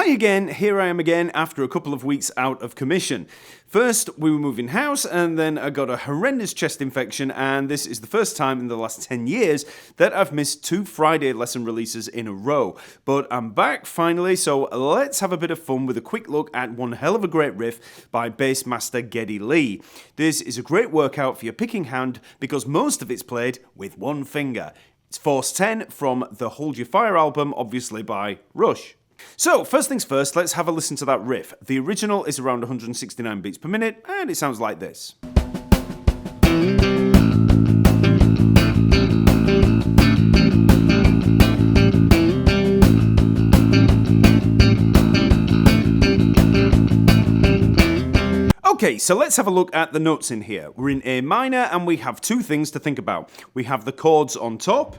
Hi again, here I am again after a couple of weeks out of commission. First, we were moving house, and then I got a horrendous chest infection, and this is the first time in the last 10 years that I've missed 2 Friday lesson releases in a row. But I'm back finally, so let's have a bit of fun with a quick look at one hell of a great riff by bass master Geddy Lee. This is a great workout for your picking hand because most of it's played with one finger. It's Force 10 from the Hold Your Fire album, obviously by Rush. So, first things first, let's have a listen to that riff. The original is around 169 beats per minute, and it sounds like this. Okay, so let's have a look at the notes in here. We're in A minor, and we have 2 things to think about. We have the chords on top,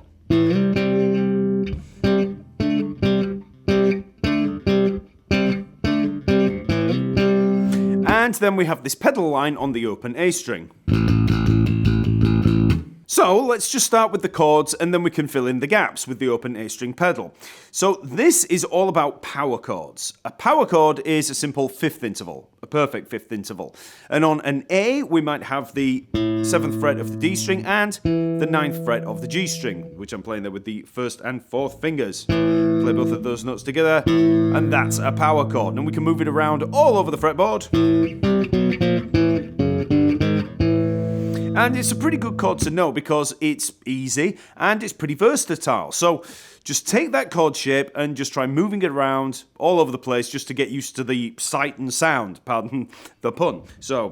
and then we have this pedal line on the open A string. So let's just start with the chords and then we can fill in the gaps with the open A string pedal. So this is all about power chords. A power chord is a simple 5th interval, a perfect 5th interval. And on an A, we might have the 7th fret of the D string and the 9th fret of the G string, which I'm playing there with the 1st and 4th fingers. Play both of those notes together, and that's a power chord. And we can move it around all over the fretboard. And it's a pretty good chord to know because it's easy and it's pretty versatile. So just take that chord shape and just try moving it around all over the place just to get used to the sight and sound, pardon the pun. So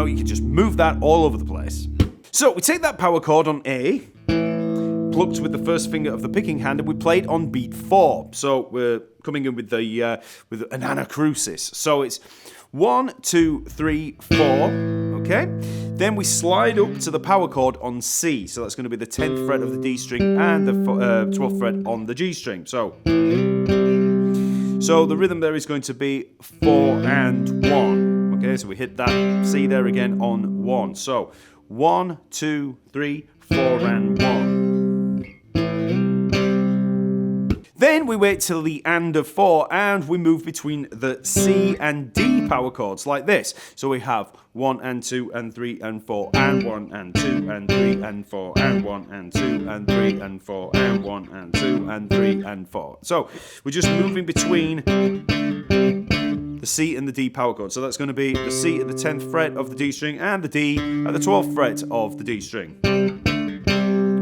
you can just move that all over the place. So we take that power chord on A, plucked with the 1st finger of the picking hand, and we played on beat 4. So we're coming in with the with an anacrusis. So it's 1, 2, 3, 4. Okay. Then we slide up to the power chord on C. So that's going to be the 10th fret of the D string and the 12th fret on the G string. So the rhythm there is going to be 4 and 1. Okay, so we hit that C there again on 1. So 1, 2, 3, 4 and 1. Then we wait till the and of 4 and we move between the C and D power chords like this. So we have 1 and 2 and 3 and 4 and 1 and 2 and 3 and 4 and 1 and 2 and 3 and 4 and 1 and 2 and 3 and 4. So we're just moving between the C and the D power chord. So that's going to be the C at the 10th fret of the D string and the D at the 12th fret of the D string.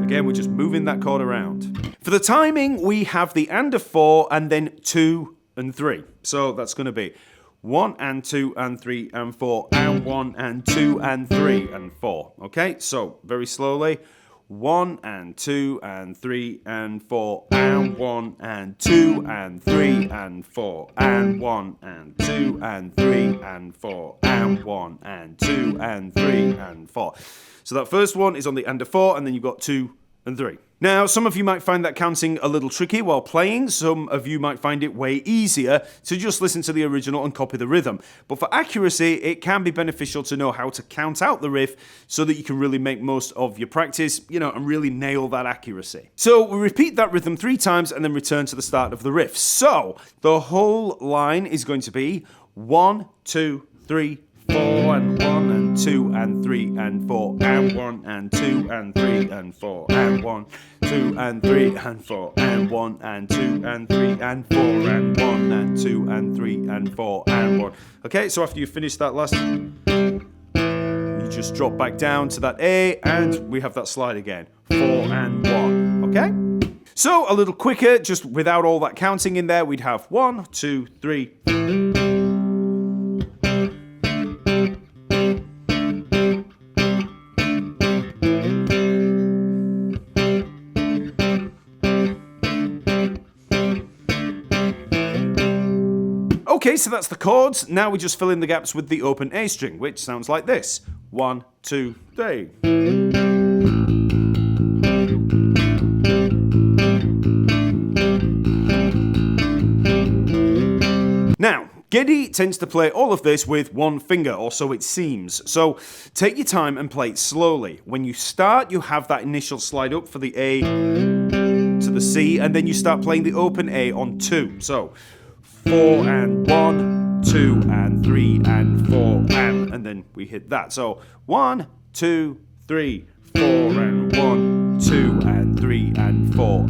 Again, we're just moving that chord around. For the timing, we have the and of 4 and then 2 and 3. So that's going to be 1 and 2 and 3 and 4 and 1 and 2 and 3 and 4. Okay, so very slowly. 1 and 2 and 3 and 4 and 1 and 2 and 3 and 4 and 1 and 2 and 3 and 4 and 1 and 2 and 3 and 4. So that first one is on the and of 4 and then you've got 2 and 3. Now, some of you might find that counting a little tricky while playing. Some of you might find it way easier to just listen to the original and copy the rhythm. But for accuracy, it can be beneficial to know how to count out the riff so that you can really make most of your practice, and really nail that accuracy. So we repeat that rhythm 3 times and then return to the start of the riff. So the whole line is going to be 1, 2, 3, 4 and 1 and 2 and 3 and 4 and 1 and 2 and 3 and 4 and 1, 2 and 3 and 4 and 1 and 2 and 3 and 4 and 1 and 2 and 3 and 4 and 1. Okay, so after you finish that last, you just drop back down to that A and we have that slide again. 4 and 1. Okay? So a little quicker, just without all that counting in there, we'd have 1, 2, 3. Okay, so that's the chords. Now we just fill in the gaps with the open A string, which sounds like this. 1, 2, 3. Now, Geddy tends to play all of this with one finger, or so it seems. So take your time and play it slowly. When you start, you have that initial slide up for the A to the C, and then you start playing the open A on 2. So 4 and 1, 2 and 3 and 4 and then we hit that. So 1, 2, 3, 4 and 1, 2 and 3 and 4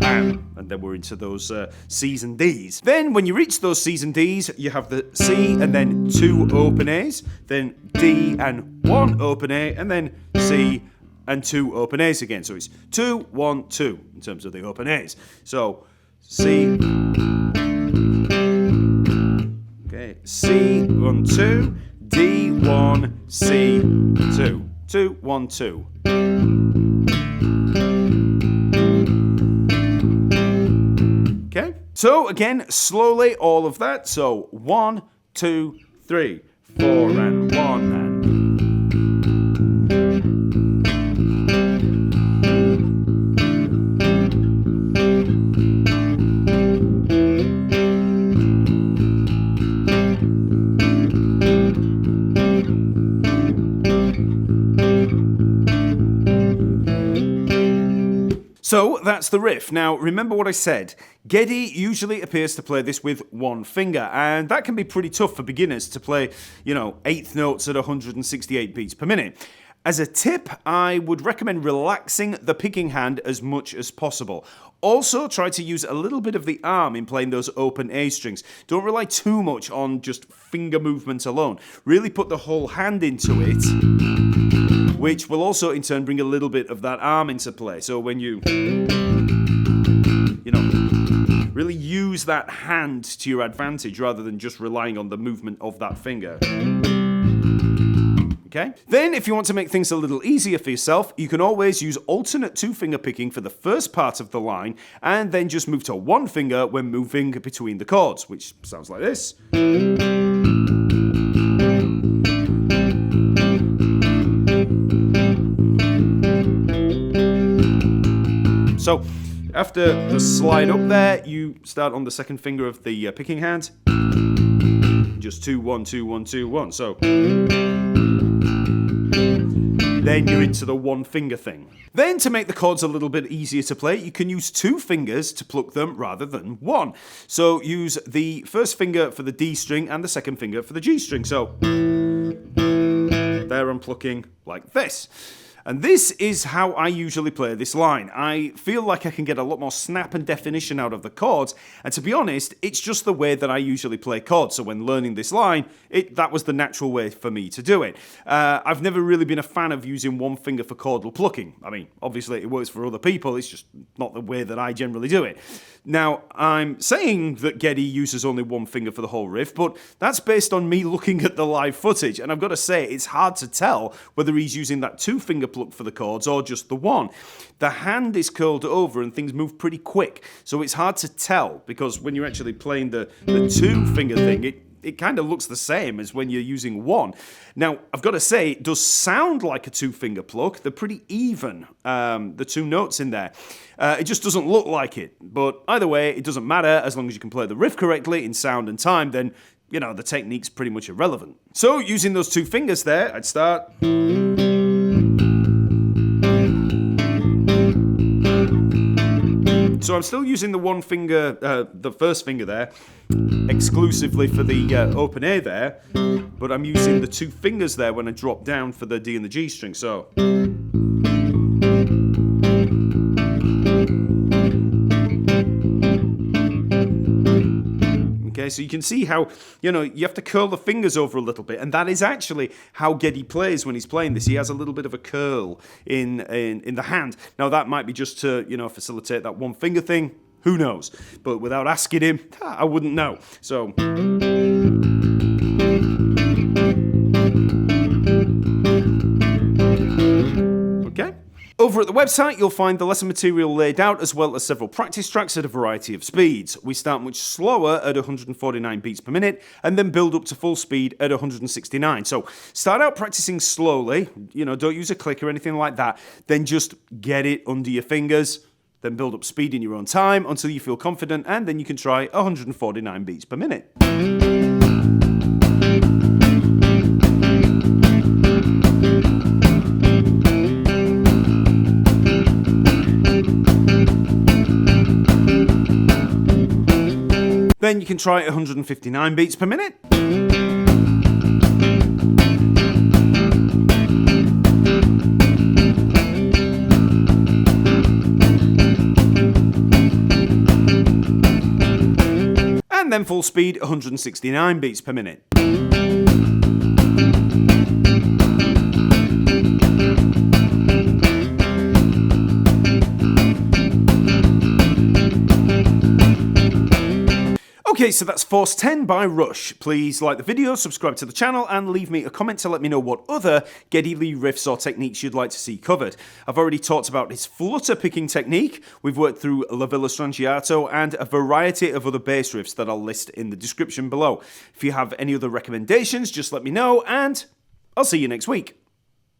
and then we're into those C's and D's. Then when you reach those C's and D's, you have the C and then 2 open A's, then D and 1 open A, and then C and 2 open A's again. So it's 2, 1, 2 in terms of the open A's. So C, okay, C, 1, 2, D, 1, C, 2. 2, 1, 2. Okay, so again, slowly all of that. So 1, 2, 3, 4 and 1 and so that's the riff. Now, remember what I said. Geddy usually appears to play this with one finger, and that can be pretty tough for beginners to play, eighth notes at 168 beats per minute. As a tip, I would recommend relaxing the picking hand as much as possible. Also, try to use a little bit of the arm in playing those open A strings. Don't rely too much on just finger movement alone. Really put the whole hand into it, which will also in turn bring a little bit of that arm into play. So when you really use that hand to your advantage rather than just relying on the movement of that finger. Okay? Then, if you want to make things a little easier for yourself, you can always use alternate 2-finger picking for the first part of the line, and then just move to 1 finger when moving between the chords, which sounds like this. So, after the slide up there, you start on the second finger of the picking hand. Just 2, 1, 2, 1, 2, 1. So then you're into the 1-finger thing. Then to make the chords a little bit easier to play, you can use 2 fingers to pluck them rather than 1. So use the first finger for the D string and the second finger for the G string. So there I'm plucking like this. And this is how I usually play this line. I feel like I can get a lot more snap and definition out of the chords, and to be honest, it's just the way that I usually play chords. So when learning this line, that was the natural way for me to do it. I've never really been a fan of using 1 finger for chordal plucking. I mean, obviously it works for other people, it's just not the way that I generally do it. Now, I'm saying that Geddy uses only 1 finger for the whole riff, but that's based on me looking at the live footage, and I've got to say, it's hard to tell whether he's using that 2-finger pluck for the chords or just the 1. The hand is curled over and things move pretty quick, so it's hard to tell, because when you're actually playing the 2-finger thing, it kind of looks the same as when you're using 1. Now, I've got to say, it does sound like a 2-finger pluck. They're pretty even, the 2 notes in there. It just doesn't look like it. But either way, it doesn't matter. As long as you can play the riff correctly in sound and time, then, the technique's pretty much irrelevant. So, using those 2 fingers there, I'd start. So I'm still using the 1 finger, the first finger there, exclusively for the open A there, but I'm using the 2 fingers there when I drop down for the D and the G string, so. Okay, so you can see how, you have to curl the fingers over a little bit, and that is actually how Geddy plays when he's playing this. He has a little bit of a curl in the hand. Now, that might be just to, facilitate that 1-finger thing. Who knows? But without asking him, I wouldn't know. So. Okay. Over at the website, you'll find the lesson material laid out, as well as several practice tracks at a variety of speeds. We start much slower at 149 beats per minute, and then build up to full speed at 169. So start out practicing slowly, don't use a click or anything like that, then just get it under your fingers, then build up speed in your own time until you feel confident, and then you can try 149 beats per minute. Then you can try 159 beats per minute. And then full speed 169 beats per minute. Okay, so that's Force 10 by Rush. Please like the video, subscribe to the channel, and leave me a comment to let me know what other Geddy Lee riffs or techniques you'd like to see covered. I've already talked about his flutter picking technique, we've worked through La Villa Strangiato, and a variety of other bass riffs that I'll list in the description below. If you have any other recommendations, just let me know, and I'll see you next week.